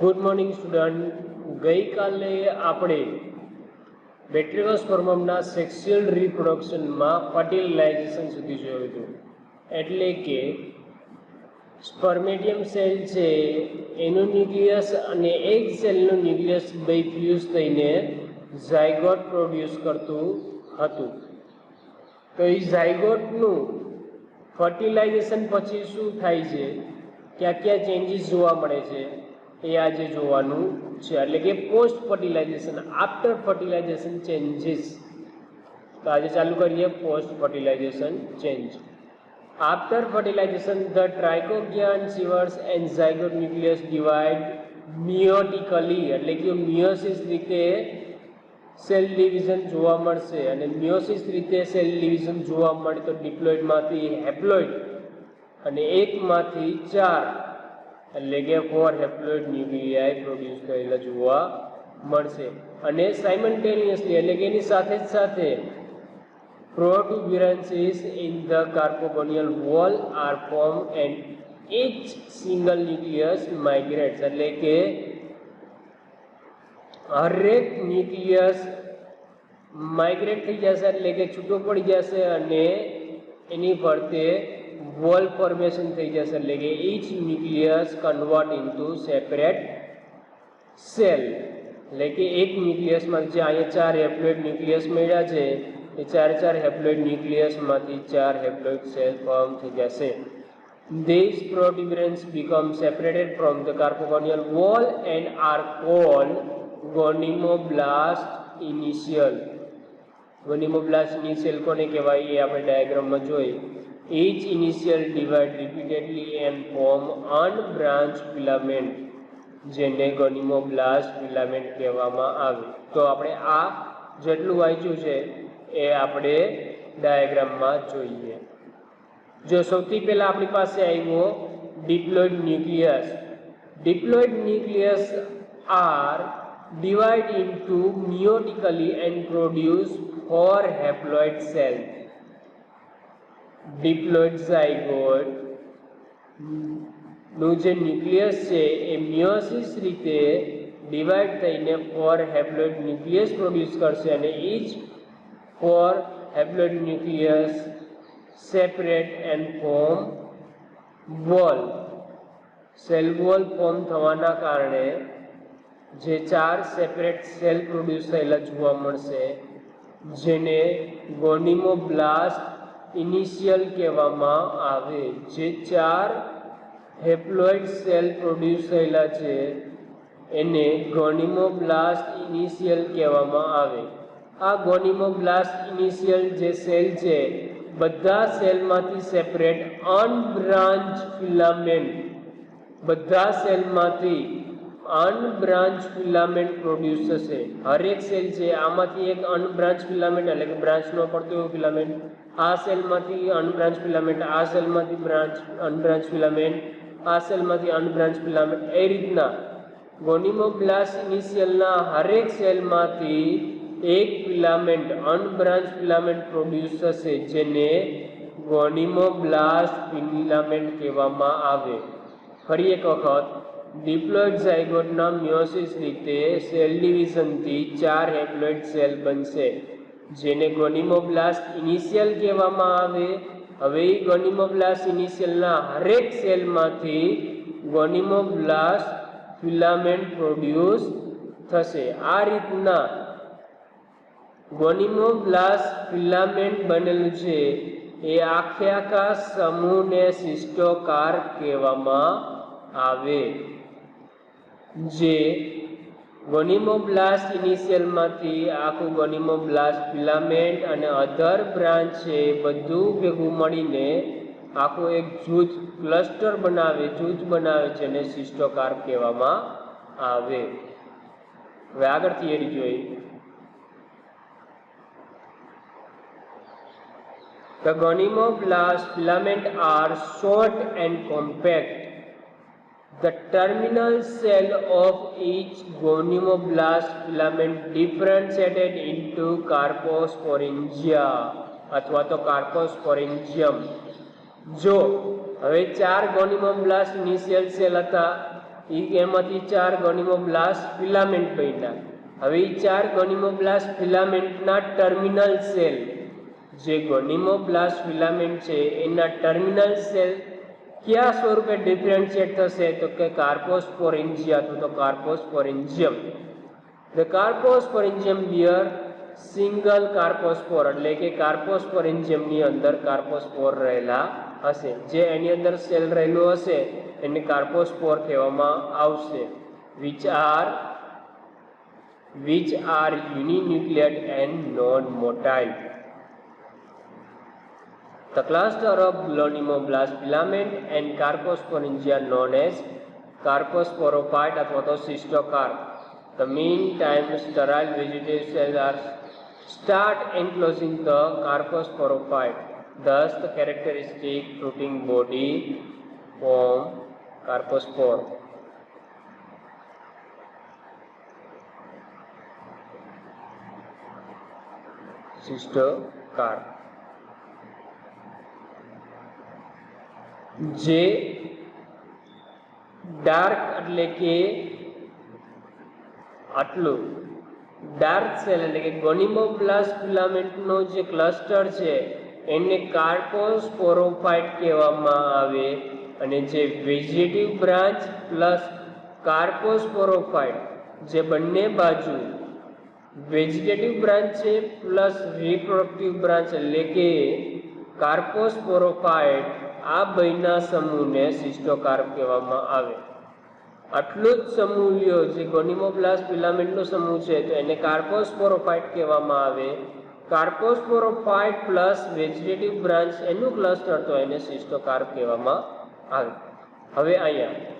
Good morning student. ગઈકાલે આપણે બેક્ટેરિયોસ્પર્મમના sexual રિપ્રોડક્શનમાં fertilisation સુધી જોયું હતું. એટલે કે સ્પર્મેટિયમ સેલ છે એનું ન્યુક્લિયસ અને એક સેલનું ન્યુક્લિયસ બે ફ્યુઝ થઈને ઝાયગોટ પ્રોડ્યુસ કરતું હતું. તો એ ઝાયગોટનું ફર્ટિલાઇઝેશન પછી શું થાય છે, ક્યાં ક્યાં ચેન્જીસ જોવા મળે છે એ આજે જોવાનું છે. એટલે કે post fertilisation, after fertilisation changes. તો આજે ચાલુ કરીએ post fertilisation change. After fertilisation the trichogyne severs and zygote nucleus divide meiotically, એટલે કે મિયોસિસ રીતે સેલ ડિવિઝન જોવા મળશે. અને મિયોસિસ રીતે સેલ ડિવિઝન જોવા મળે તો ડિપ્લોઇડમાંથી હેપ્લોઇડ અને એકમાંથી 4 એટલે કે 4 હેપ્લોઇડ ન્યુક્લિયાઈ પ્રોડ્યુસ થયેલા જોવા મળશે. અને સાયમલ્ટેનિયસલી એટલે કે એની સાથે જ સાથે protuberances in the carpogonial wall are form and each single nucleus migrates, એટલે કે હરેક ન્યુક્લિયસ માઇગ્રેટ થઈ જશે, એટલે કે છૂટો પડી જશે અને એની ફરતે વોલ ફોર્મેશન થઈ જશે. એટલે કે each nucleus convert into separate cell. એટલે કે એક ન્યુક્લિયસમાં જે અહીંયા 4 હેપ્લોઇડ ન્યુક્લિયસ મળ્યા છે એ 4 હેપ્લોઇડ ન્યુક્લિયસમાંથી 4 હેપ્લોઇડ સેલ ફોર્મ થઈ જશે. These protuberance become separated from the carpogonial wall and are called gonymoblast initial. Gonimoblast initial કોને કહેવાય એ આપણે ડાયાગ્રામમાં જોઈએ. Each initial divide repeatedly and form unbranched filament, જેને ગોનિમોબ્લાસ્ટ ફિલામેન્ટ કહેવામાં આવે. તો આપણે આ જેટલું વાંચ્યું છે એ આપણે ડાયાગ્રામમાં જોઈએ. જો સૌથી પહેલા આપણી પાસે આવ્યો diploid nucleus. Diploid nucleus are divide into meiotically and produce 4 haploid cells. Diploid zygote નું જે ન્યુક્લિયસ છે એ મિયોસિસ રીતે ડિવાઈડ થઈને 4 હેપ્લોઇડ ન્યુક્લિયસ પ્રોડ્યુસ કરશે અને each 4 haploid nucleus separate and form wall. Cell wall form થવાના કારણે જે 4 સેપરેટ સેલ પ્રોડ્યુસ થયેલા જોવા મળશે, જેને ગોનિમોબ્લાસ્ટ ઇનિશિયલ કહેવામાં આવે. જે 4 હેપ્લોઇડ સેલ પ્રોડ્યુસ થયેલા છે એને ગોનિમોબ્લાસ્ટ ઇનિશિયલ કહેવામાં આવે. આ ગોનિમોબ્લાસ્ટ ઇનિશિયલ જે સેલ છે બધા સેલમાંથી સેપરેટ અનબ્રાન્ચ ફિલામેન્ટ, બધા સેલમાંથી અનબ્રાન્ચ ફિલામેન્ટ પ્રોડ્યુસ થશે. હરેક સેલ છે આમાંથી એક અનબ્રાન્ચ ફિલામેન્ટ એટલે કે બ્રાન્ચ ન પડતો એવો ફિલામેન્ટ, આ સેલમાંથી અનબ્રાન્ચ ફિલામેન્ટ, આ સેલમાંથી અનબ્રાન્ચ ફિલામેન્ટ, આ સેલમાંથી અનબ્રાન્ચ ફિલામેન્ટ. એ રીતના ગોનિમોબ્લાસ્ટ ઇનિશિયલના હરેક સેલમાંથી એક ફિલામેન્ટ અનબ્રાન્ચ ફિલામેન્ટ પ્રોડ્યુસ થશે, જેને ગોનિમોબ્લાસ્ટ ફિલામેન્ટ કહેવામાં આવે. ફરી એક વખત, ડિપ્લોઇડ ઝાયગોટના મિયોસિસ રીતે સેલ ડિવિઝનથી 4 હેપ્લોઇડ સેલ બનશે, જેને ગોનિમોબ્લાસ્ટ ઇનિશિયલ કહેવામાં આવે. હવે એ ગોનિમોબ્લાસ્ટ ઇનિશિયલના હરેક સેલમાંથી ગોનિમોબ્લાસ્ટ ફિલામેન્ટ પ્રોડ્યુસ થશે. આ રીતના ગોનિમોબ્લાસ્ટ ફિલામેન્ટ બનેલું છે એ આખે આખા સમૂહને સિસ્ટોકાર કહેવામાં આવે. જે ગોનિમોબ્લાસ્ટ ઇનિશિયલમાંથી આખું ગોનિમોબ્લાસ્ટ ફિલામેન્ટ અને અધર બ્રાન્ચ છે બધું ભેગું મળીને આખું એક જૂથ ક્લસ્ટર બનાવે, જૂથ બનાવે, જેને સિસ્ટોકાર કહેવામાં આવે. હવે આગળ થિયરી જોઈએ. The gonymoblast filament are short and compact. The terminal cell of each gonymoblast filament differentiated into carposporingia અથવા તો કાર્પોસ્પોરેન્જિયમ. જો હવે 4 ગોનિમોબ્લાસ્ટ ઇનિશિયલ સેલ હતા એમાંથી 4 ગોનિમોબ્લાસ્ટ ફિલામેન્ટ બન્યા. હવે એ 4 ગોનિમોબ્લાસ્ટ ફિલામેન્ટના ટર્મિનલ સેલ, જે ગોનિમોબ્લાસ્ટ ફિલામેન્ટ છે એના ટર્મિનલ સેલ કયા સ્વરૂપે ડિફરન્શિએટ થશે? તો કે કાર્પોસ્પોરેન્જિયા અથવા તો કાર્પોસ્પોરેન્જિયમ. ધ કાર્પોસ્પોરેન્જિયમ બિયર સિંગલ કાર્પોસ્પોર, એટલે કે કાર્પોસ્પોરેન્જિયમની અંદર કાર્પોસ્પોર રહેલા હશે. જે એની અંદર સેલ રહેલું હશે એને કાર્પોસ્પોર કહેવામાં આવશે. which are uninucleate and non-motile. The cluster of gonimoblast filament and carposporangia known as carposporophyte अथवा तो cystocarp. The meantime sterile vegetative cells are start enclosing the carposporophyte. Thus the characteristic fruiting body form carpospore. cystocarp. જે dark એટલે કે આટલું dark cell એટલે કે ગોનિમોબ્લાસ્ટ ફિલામેન્ટનો જે cluster છે એને કાર્પોસ્પોરોફાઇટ કહેવામાં આવે. અને જે વેજીટેટિવ બ્રાન્ચ પ્લસ કાર્પોસ્પોરોફાઇટ, જે બંને બાજુ વેજીટેટિવ બ્રાન્ચ છે પ્લસ રિપ્રોડક્ટિવ બ્રાન્ચ એટલે કે કાર્પોસ્પોરોફાઇટ, આ બંનેના સમૂહને સિસ્ટોકાર્પ કહેવામાં આવે. આટલું જ સમૂહ લ્યો જે ગોનિમોબ્લાસ્ટ ફિલામેન્ટનો સમૂહ છે તો એને કાર્પોસ્પોરોફાઇટ કહેવામાં આવે. કાર્પોસ્પોરોફાઇટ પ્લસ વેજીટેટિવ બ્રાન્ચ એનું ક્લસ્ટર તો એને સિસ્ટોકાર્પ કહેવામાં આવે. હવે અહીંયા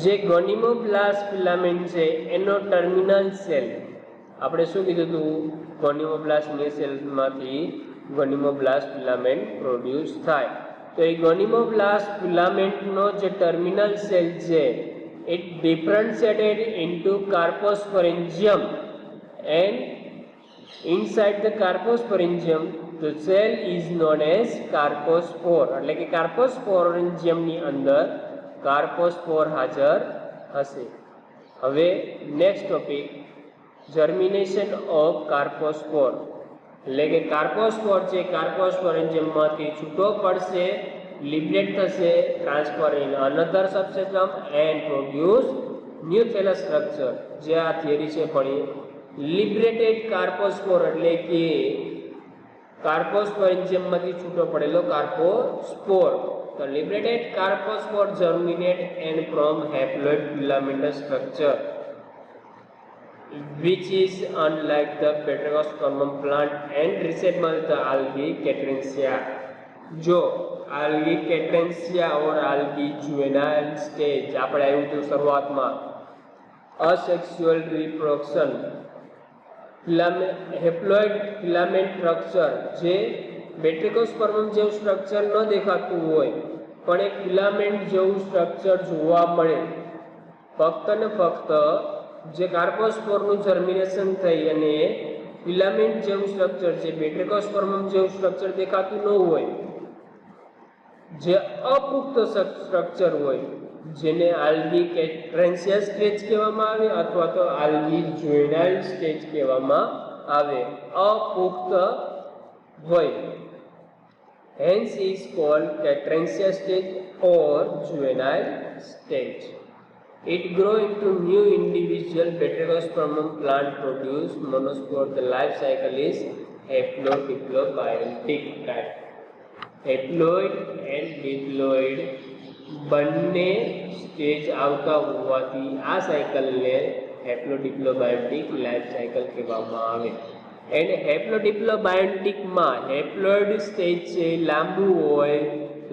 જે ગોનિમોબ્લાસ્ટ ફિલામેન્ટ છે એનો ટર્મિનલ સેલ, આપણે શું કીધું હતું? ગોનિમોબ્લાસ્ટની સેલમાંથી ગોનિમોબ્લાસ્ટ ફિલામેન્ટ પ્રોડ્યુસ થાય. તો એ ગોનિમોબ્લાસ્ટ ફિલામેન્ટનો જે ટર્મિનલ સેલ છે it differentiated into carposporangium and inside the carposporangium the cell is known as carpospore. એટલે કે કાર્પોસ્પોરેન્જિયમની અંદર કાર્પોસ્પોર હાજર હશે. હવે next topic, germination of carpospore. એટલે કે કાર્પોસ્પોર છે કાર્પોસ્પોરેન્જિયમમાંથી છૂટો પડશે, લિબરેટ થશે, transfer in another subsystem and produce new thallus structure. જે આ થિયરી છે ભણીએ. લિબરેટેડ કાર્પોસ્પોર એટલે કે કાર્પોસ્પોરેન્જિયમમાંથી છૂટો પડેલો કાર્પોસ્પોર. તો liberated carpospore germinate and from haploid filamentous structure which is unlike the Petrospermum plant and resembles the algae Catrinsia. જો algae Catrinsia or algae juvenile stage આપણે આવ્યું હતું શરૂઆતમાં asexual reproduction, haploid filament structure, જે બેટ્રિકોસ્પર્મમ જેવું સ્ટ્રક્ચર ન દેખાતું હોય પણ એક ફિલામેન્ટ જેવું સ્ટ્રક્ચર જોવા મળે. ફક્ત ને ફક્ત જે કાર્પોસ્પોરનું જર્મિનેશન થઈ અને ફિલામેન્ટ જેવું સ્ટ્રક્ચર, જે બેટ્રિકોસ્પર્મમ જેવું સ્ટ્રક્ચર દેખાતું ન હોય, જે અપુખ્ત સ્ટ્રક્ચર હોય, જેને આલ્ગી કેટ્રેન્સિયા સ્ટેજ કહેવામાં આવે અથવા તો આલ્ગી જ્યુવેનાઇલ સ્ટેજ કહેવામાં આવે. અપુખ્ત હોય, hence is called Catrensia stage or juvenile stage. It grow into new individual Petrospermum plant produce monospore. The life cycle is haplodiplobiantic type. Haploid and diploid બંને stage આવતા હોવાથી આ સાયકલને હેપ્લોડિપ્લોબાયોન્ટિક લાઈફ સાયકલ કહેવામાં આવે. And હેપ્લોડિપ્લોબાયોન્ટિકમાં haploid stage છે લાંબુ હોય,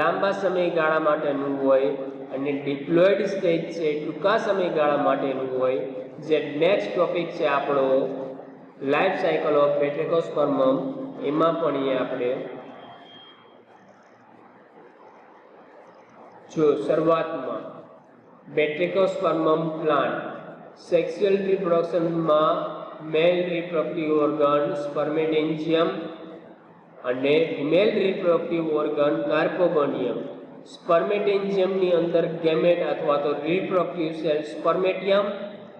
લાંબા સમયગાળા માટેનું હોય, અને ડિપ્લોઇડ સ્ટેજ છે ટૂંકા સમયગાળા માટેનું હોય. જે નેક્સ્ટ ટોપિક છે આપણો લાઈફ સાયકલ ઓફ પેટ્રિકોસ્પર્મમ, એમાં પણ આપણે જો શરૂઆતમાં બેટ્રિકોસ્પર્મમ પ્લાન્ટ સેક્સ્યુઅલ રિપ્રોડક્શનમાં મેલ રિપ્રોડક્ટિવ ઓર્ગન સ્પર્મેડેન્જિયમ અને ફિમેલ રિપ્રોડક્ટિવ ઓર્ગન કાર્પોગોનિયમ. સ્પર્મેટેન્જિયમની અંદર ગેમેટ અથવા તો રિપ્રોડક્ટિવ સેલ સ્પર્મેટિયમ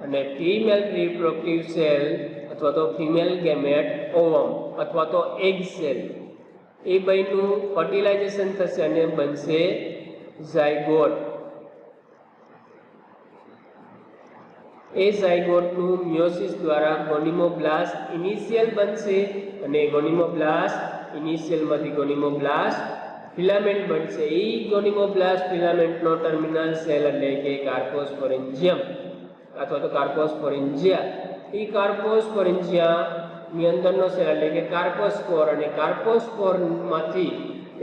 અને ફિમેલ રિપ્રોડક્ટિવ સેલ અથવા તો ફિમેલ ગેમેટ ઓવમ અથવા તો એગ સેલ. એ બેનું ફર્ટિલાઇઝેશન થશે અને બનશે ઝાયગોટ. એ ઝાયગોટનું મિયોસિસ દ્વારા ગોનિમોબ્લાસ્ટ ઇનિશિયલ બનશે અને ગોનિમોબ્લાસ્ટ ઇનિશિયલમાંથી ગોનિમોબ્લાસ્ટ ફિલામેન્ટ બનશે. એ ગોનિમોબ્લાસ્ટ ફિલામેન્ટનો ટર્મિનલ સેલ એટલે કે કાર્પોસ્પોરેન્જિયમ અથવા તો કાર્પોસ્પોરેન્જિયા. એ કાર્પોસ્પોરેન્જિયાની અંદરનો સેલ એટલે કે કાર્પોસ્પોર અને કાર્પોસ્પોરમાંથી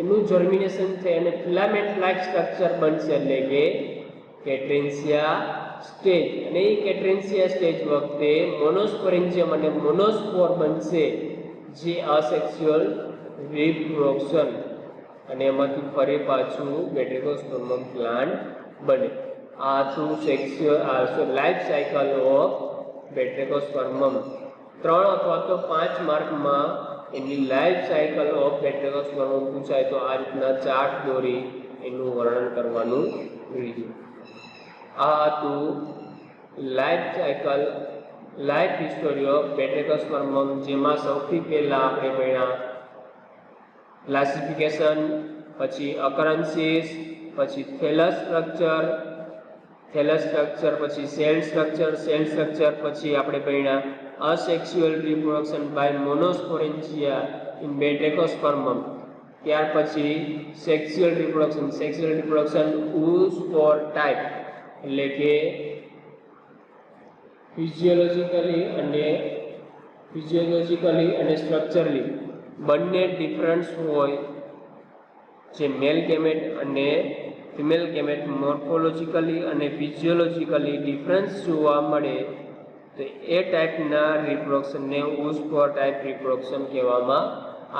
એનું જર્મિનેશન થઈ અને ફિલામેન્ટ લાઇક સ્ટ્રક્ચર બનશે એટલે કે કેટ્રેન્સિયા સ્ટેજ. અને એ કેટ્રેન્સિયા સ્ટેજ વખતે મોનોસ્પોરેન્જિયમ અને મોનોસ્પોર બનશે જે અસેક્સ્યુઅલ રિપ્રોડક્શન અને એમાંથી ફરી પાછું બેટ્રિકોસ્પર્મમ પ્લાન્ટ બને. આ શું સેક્સ્યુઅલ લાઈફ સાયકલ ઓફ બેટ્રિકોસ્પર્મમ. 3 અથવા તો 5 માર્કમાં એની લાઈફ સાયકલ ઓફ બેટ્રિકોસ્પર્મમ પૂછાય તો આ રીતના ચાર્ટ દોરી એનું વર્ણન કરવાનું રહ્યું. આ હતું life cycle life history of Batrachospermum, જેમાં સૌથી પહેલા આપણે ભણ્યા ક્લાસિફિકેશન, પછી અકરન્સીસ, પછી થેલસ સ્ટ્રક્ચર, પછી સેલ સ્ટ્રક્ચર, પછી આપણે ભણ્યા asexual reproduction by monosporangia in Batrachospermum. ત્યાર પછી સેક્સ્યુઅલ રિપ્રોડક્શન oospore ટાઈપ એટલે કે ફિઝિયોલોજિકલી અને સ્ટ્રક્ચરલી બંને ડિફરન્સ હોય. જે મેલ ગેમેટ અને ફિમેલ ગેમેટ મોર્ફોલોજિકલી અને ફિઝિયોલોજિકલી ડિફરન્સ જોવા મળે તો એ ટાઈપના રિપ્રોડક્શનને oospore ટાઈપ રિપ્રોડક્શન કહેવામાં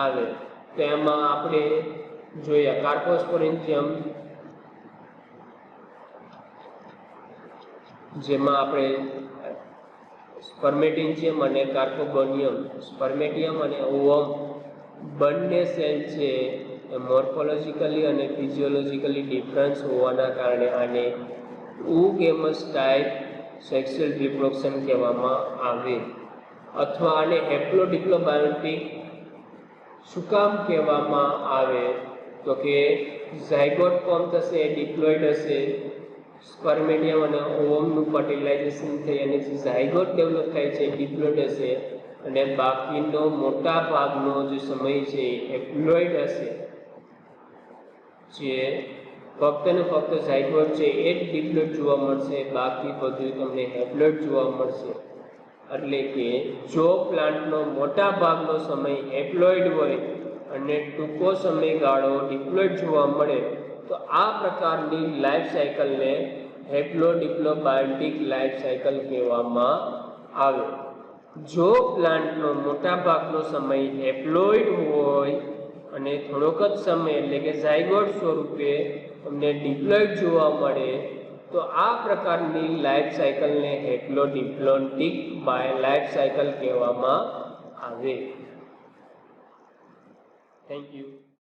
આવે. તો એમાં આપણે જોયા કાર્પોસ્પોરેન્જિયમ, જેમાં આપણે સ્પર્મેટેન્જિયમ અને કાર્પોગોનિયમ, સ્પર્મેટિયમ અને ઓવમ બંને સેલ છે એ મોર્ફોલોજિકલી અને ફિઝિયોલોજિકલી ડિફરન્સ હોવાના કારણે આને oogamous ટાઈપ સેક્સ્યુઅલ રિપ્રોડક્શન કહેવામાં આવે. અથવા આને હેપ્લોડિપ્લોબાયોન્ટિક શું કામ કહેવામાં આવે તો કે ઝાયગોટ ફોર્મ થશે, ડિપ્લોઇડ હશે, સ્પર્મેટિયમ અને ઓવમનું ફર્ટિલાઇઝેશન થઈ અને જે ઝાયગોટ ડેવલપ થાય છે ડિપ્લોઇડ હશે અને બાકીનો મોટા ભાગનો જે સમય છે હેપ્લોઇડ હશે. જે ફક્ત ને ફક્ત ઝાયગોટ છે એ જ ડિપ્લોઇડ જોવા મળશે, બાકી બધું તમને હેપ્લોઇડ જોવા મળશે. એટલે કે જો પ્લાન્ટનો મોટા ભાગનો સમય હેપ્લોઇડ હોય અને ટૂંકો સમયગાળો ડિપ્લોઇડ જોવા મળે તો આ પ્રકારની લાઈફ સાયકલને હેપ્લોડિપ્લોબાયોન્ટિક લાઈફ સાયકલ કહેવામાં આવે. જો પ્લાન્ટનો મોટા ભાગનો સમય હેપ્લોઇડ હોય અને થોડોક જ સમય એટલે કે ઝાયગોટ સ્વરૂપે તમને ડિપ્લોઇડ જોવા મળે તો આ પ્રકારની લાઈફ સાયકલને હેપ્લોડિપ્લોન્ટિક લાઈફ સાયકલ કહેવામાં આવે. Thank you.